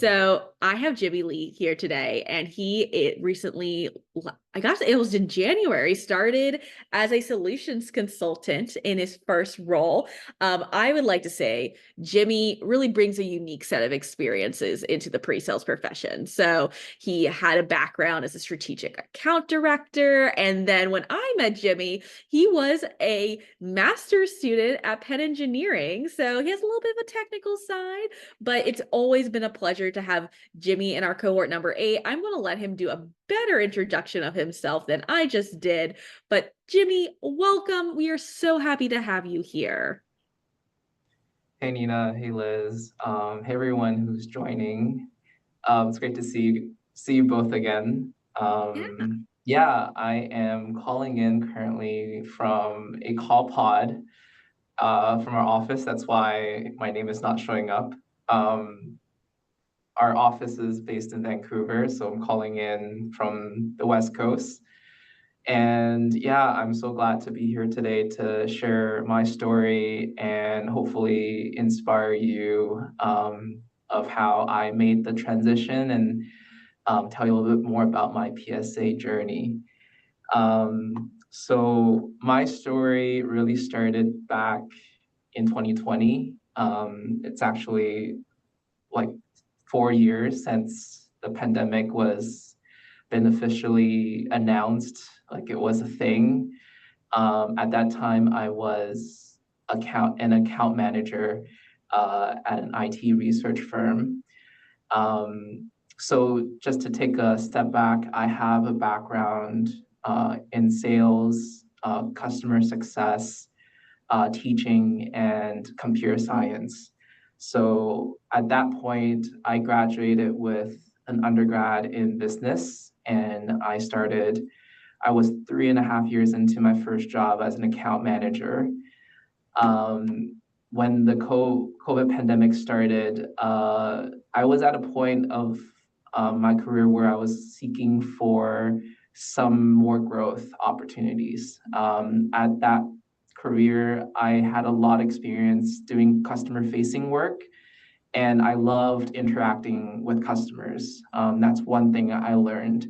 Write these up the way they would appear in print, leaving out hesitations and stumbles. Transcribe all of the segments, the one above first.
So I have Jimmy Lee here today, and recently, I guess it was in January, started as a solutions consultant in his first role. I would like to say Jimmy really brings a unique set of experiences into the pre-sales profession. So he had a background as a strategic account director, and then when I met Jimmy, he was a master's student at Penn Engineering. So he has a little bit of a technical side, but it's always been a pleasure to have Jimmy in our cohort number 8. I'm going to let him do a better introduction of himself than I just did. But Jimmy, welcome. We are so happy to have you here. Hey Nina, hey Liz, hey everyone who's joining. It's great to see you both again. Yeah. Yeah, I am calling in currently from a call pod from our office. That's why my name is not showing up. Um, our office is based in Vancouver, so I'm calling in from the West Coast. And yeah, I'm so glad to be here today to share my story and hopefully inspire you of how I made the transition and tell you a little bit more about my PSA journey. So my story really started back in 2020. It's actually like 4 years since the pandemic was been officially announced, like it was a thing. At that time, I was an account manager at an IT research firm. So just to take a step back, I have a background in sales, customer success, teaching, and computer science. So at that point, I graduated with an undergrad in business, and I was 3.5 years into my first job as an account manager. When the COVID pandemic started, I was at a point of my career where I was seeking for some more growth opportunities. At that career, I had a lot of experience doing customer facing work, and I loved interacting with customers. That's one thing I learned.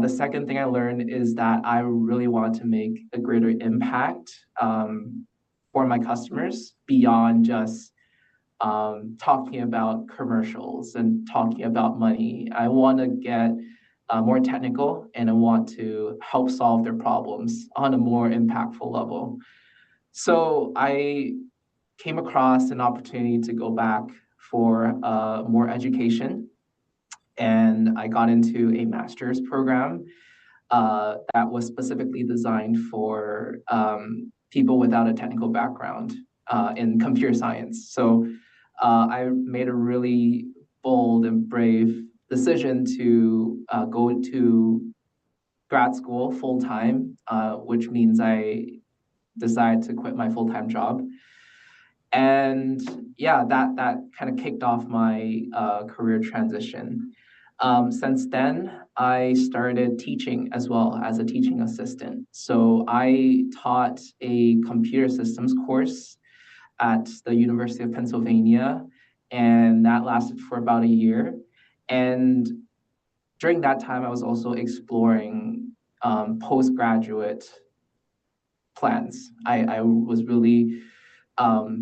The second thing I learned is that I really want to make a greater impact for my customers beyond just talking about commercials and talking about money. I want to get more technical, and I want to help solve their problems on a more impactful level. So I came across an opportunity to go back for more education, and I got into a master's program that was specifically designed for people without a technical background in computer science. So I made a really bold and brave decision to go to grad school full time, which means I decided to quit my full time job. And yeah, that kind of kicked off my career transition. Since then, I started teaching as well as a teaching assistant. So I taught a computer systems course at the University of Pennsylvania, and that lasted for about a year. And during that time, I was also exploring postgraduate plans. I was really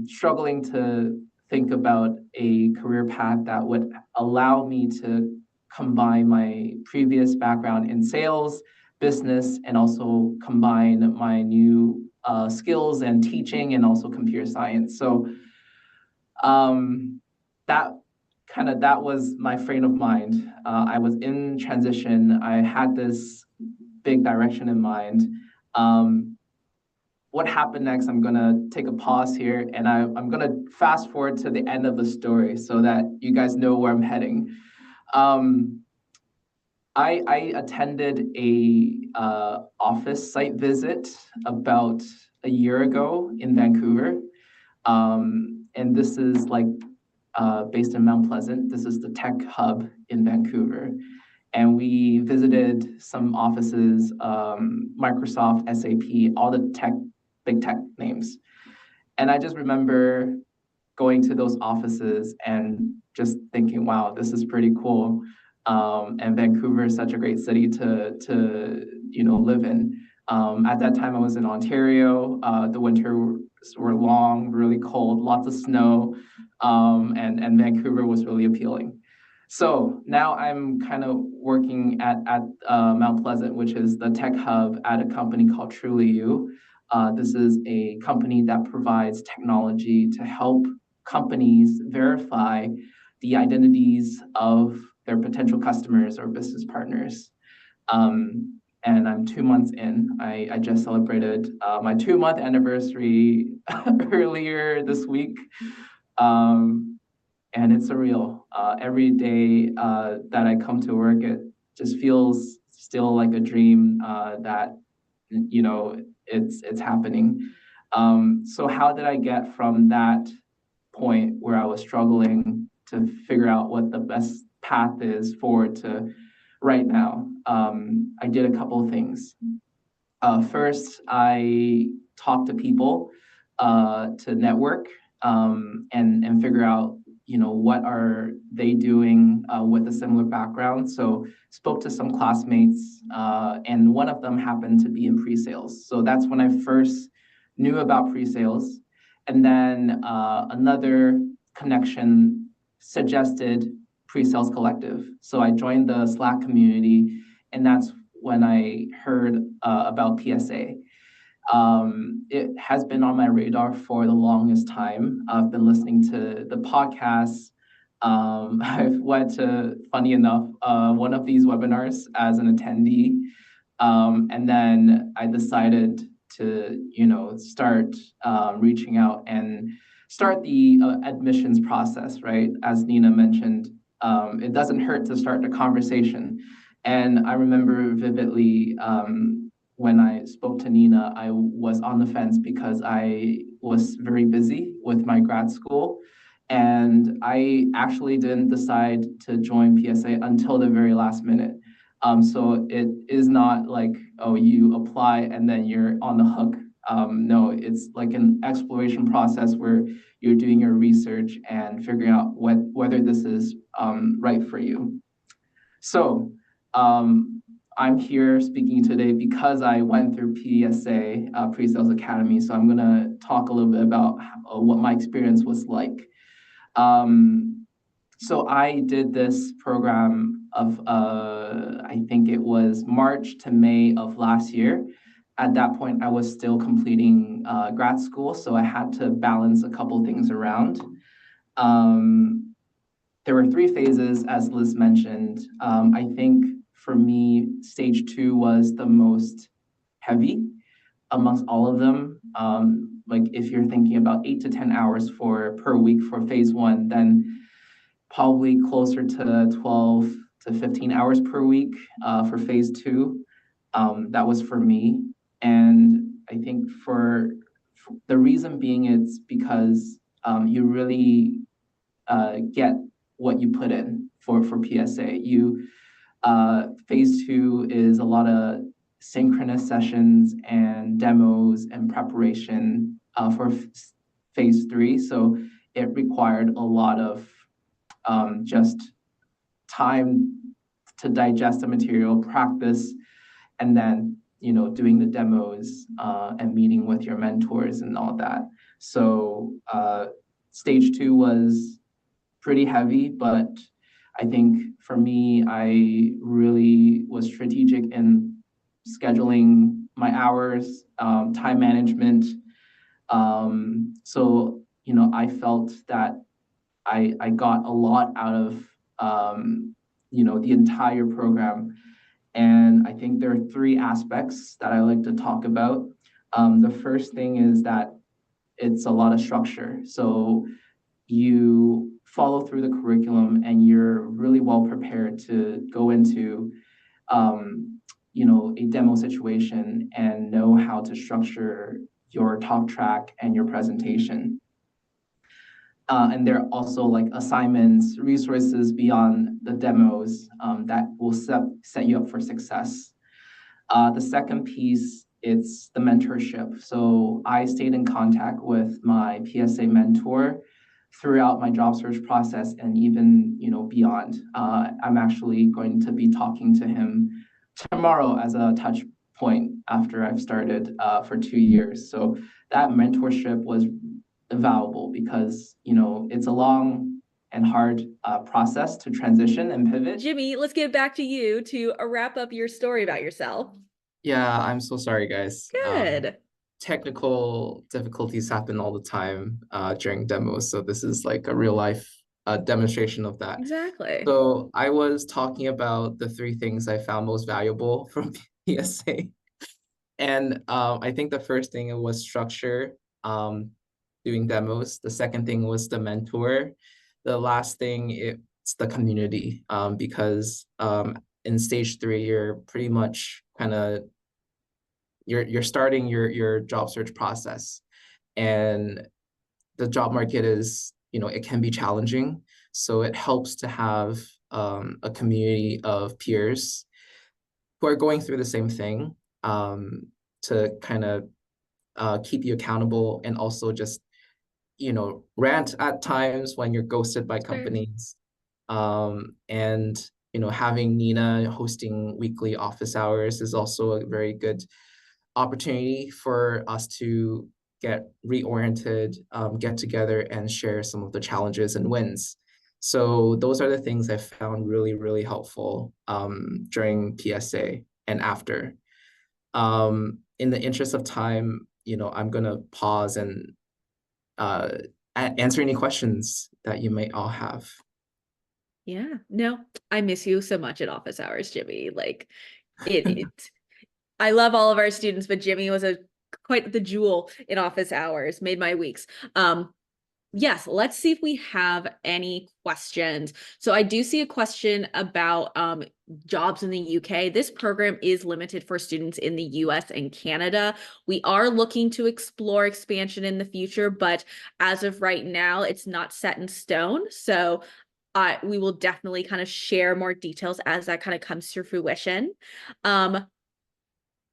struggling to think about a career path that would allow me to combine my previous background in sales, business, and also combine my new skills and teaching and also computer science. So um, that that was my frame of mind. I was in transition. I had this big direction in mind. Um, what happened next, I'm gonna take a pause here, and I'm gonna fast forward to the end of the story so that you guys know where I'm heading. Um, I attended a office site visit about a year ago in Vancouver, and this is like based in Mount Pleasant. This is the tech hub in Vancouver, and we visited some offices, Microsoft, SAP, all the big tech names. And I just remember going to those offices and just thinking, wow, this is pretty cool. And Vancouver is such a great city to live in. At that time, I was in Ontario. The winters were long, really cold, lots of snow, and Vancouver was really appealing. So now I'm kind of working at Mount Pleasant, which is the tech hub at a company called Truly You. This is a company that provides technology to help companies verify the identities of their potential customers or business partners. And I'm 2 months in. I just celebrated my 2 month anniversary earlier this week. Um, and it's surreal. Every day that I come to work, it just feels still like a dream that it's happening. So how did I get from that point where I was struggling to figure out what the best path is forward to right now? I did a couple of things. First, I talked to people to network and figure out, what are they doing with a similar background. So spoke to some classmates, and one of them happened to be in pre-sales. So that's when I first knew about pre-sales. And then another connection suggested pre-sales collective. So I joined the Slack community, and that's when I heard about PSA. It has been on my radar for the longest time. I've been listening to the podcasts. I've went to, funny enough, one of these webinars as an attendee. And then I decided to, start reaching out and start the admissions process, right? As Nina mentioned, it doesn't hurt to start the conversation. And I remember vividly when I spoke to Nina, I was on the fence because I was very busy with my grad school. And I actually didn't decide to join PSA until the very last minute. So it is not like, oh, you apply and then you're on the hook. No, it's like an exploration process where you're doing your research and figuring out whether this is right for you. So I'm here speaking today because I went through PSA, Pre-Sales Academy. So I'm going to talk a little bit about what my experience was like. So I did this program of, I think it was March to May of last year. At that point, I was still completing grad school, so I had to balance a couple things around. There were 3 phases, as Liz mentioned. I think for me, stage 2 was the most heavy amongst all of them. Like if you're thinking about 8 to 10 hours per week for phase 1, then probably closer to 12 to 15 hours per week for phase 2. That was for me. And I think for the reason being, it's because you really get what you put in for PSA. Phase 2 is a lot of synchronous sessions and demos and preparation for phase 3. So it required a lot of just time to digest the material, practice, and then doing the demos and meeting with your mentors and all that. So stage 2 was pretty heavy, but I think for me, I really was strategic in scheduling my hours, time management. So I felt that I got a lot out of the entire program. And I think there are 3 aspects that I like to talk about. The first thing is that it's a lot of structure. So you follow through the curriculum and you're really well prepared to go into a demo situation and know how to structure your talk track and your presentation. And there are also like assignments, resources beyond the demos that will set you up for success. The second piece, it's the mentorship. So I stayed in contact with my PSA mentor throughout my job search process and even beyond. I'm actually going to be talking to him tomorrow as a touch point after I've started for 2 years. So that mentorship was valuable because it's a long and hard process to transition and pivot. Jimmy, let's get back to you to wrap up your story about yourself. Yeah, I'm so sorry, guys. Good. Technical difficulties happen all the time during demos, so this is like a real life demonstration of that. Exactly. So I was talking about the three things I found most valuable from PSA. And I think the first thing was structure, doing demos. The second thing was the mentor. The last thing, it's the community, because in stage three, you're pretty much kind of you're starting your job search process, and the job market is, it can be challenging. So it helps to have a community of peers who are going through the same thing, to kind of keep you accountable, and also just rant at times when you're ghosted by Sure. companies. And having Nina hosting weekly office hours is also a very good opportunity for us to get reoriented, get together and share some of the challenges and wins. So those are the things I found really, really helpful during PSA and after. In the interest of time, I'm gonna pause and uh, answer any questions that you may all have. Yeah. No, I miss you so much at office hours, Jimmy. Like it I love all of our students, but Jimmy was a quite the jewel in office hours, made my weeks. Yes, let's see if we have any questions. So I do see a question about jobs in the UK. This program is limited for students in the US and Canada. We are looking to explore expansion in the future, but as of right now, it's not set in stone. So we will definitely kind of share more details as that kind of comes to fruition. Um,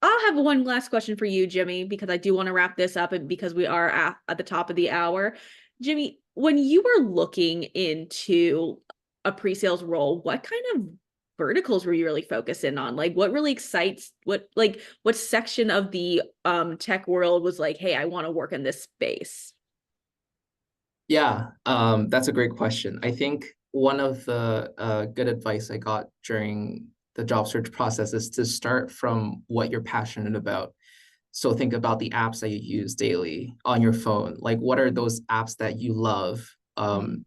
I'll have one last question for you, Jimmy, because I do want to wrap this up and because we are at the top of the hour. Jimmy, when you were looking into a pre-sales role, what kind of verticals were you really focusing on? Like what really excites what section of the tech world was like, hey, I want to work in this space? Yeah, that's a great question. I think one of the good advice I got during the job search process is to start from what you're passionate about. So think about the apps that you use daily on your phone. Like, what are those apps that you love? Mhm.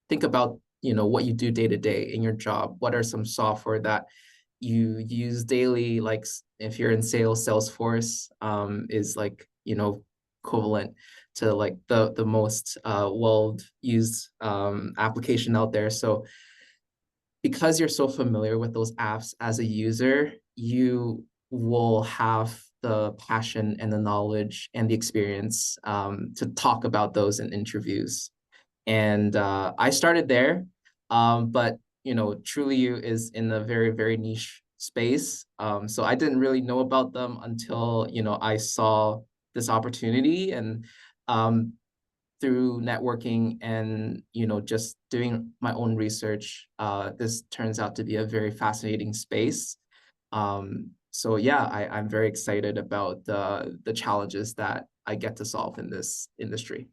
Think about, what you do day to day in your job. What are some software that you use daily? Like if you're in sales, Salesforce is like, equivalent to like the most well used application out there. So because you're so familiar with those apps as a user, you will have the passion and the knowledge and the experience to talk about those in interviews. And I started there, but Trulioo is in a very, very niche space. So I didn't really know about them until I saw this opportunity, and um, through networking and just doing my own research, this turns out to be a very fascinating space. So yeah, I'm very excited about the challenges that I get to solve in this industry.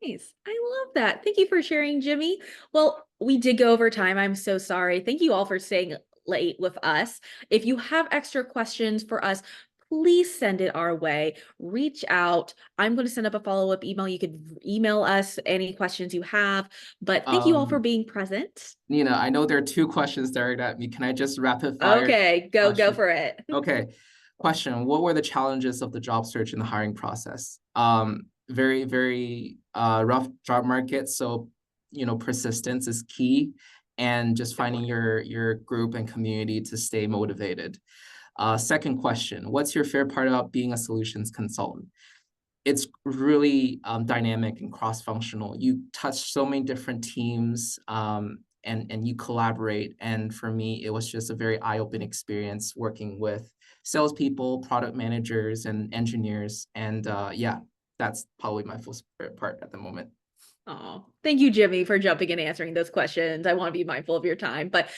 Nice. I love that. Thank you for sharing, Jimmy. Well, we did go over time. I'm so sorry. Thank you all for staying late with us. If you have extra questions for us, please send it our way. Reach out. I'm going to send up a follow-up email. You could email us any questions you have. But thank you all for Um, being present. Nina, I know there are two questions directed at me. Can I just rapid fire Okay, go question? for it. Okay. Question: what were the challenges of the job search and the hiring process? Very, very rough job market. So, persistence is key, and just finding your group and community to stay motivated. Second question: what's your favorite part about being a solutions consultant? It's really dynamic and cross-functional. You touch so many different teams, and you collaborate. And for me, it was just a very eye-opening experience working with salespeople, product managers, and engineers. And yeah, that's probably my favorite part at the moment. Oh, thank you, Jimmy, for jumping and answering those questions. I want to be mindful of your time, but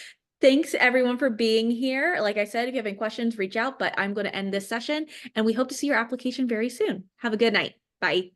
thanks everyone for being here. Like I said, if you have any questions, reach out, but I'm going to end this session and we hope to see your application very soon. Have a good night. Bye.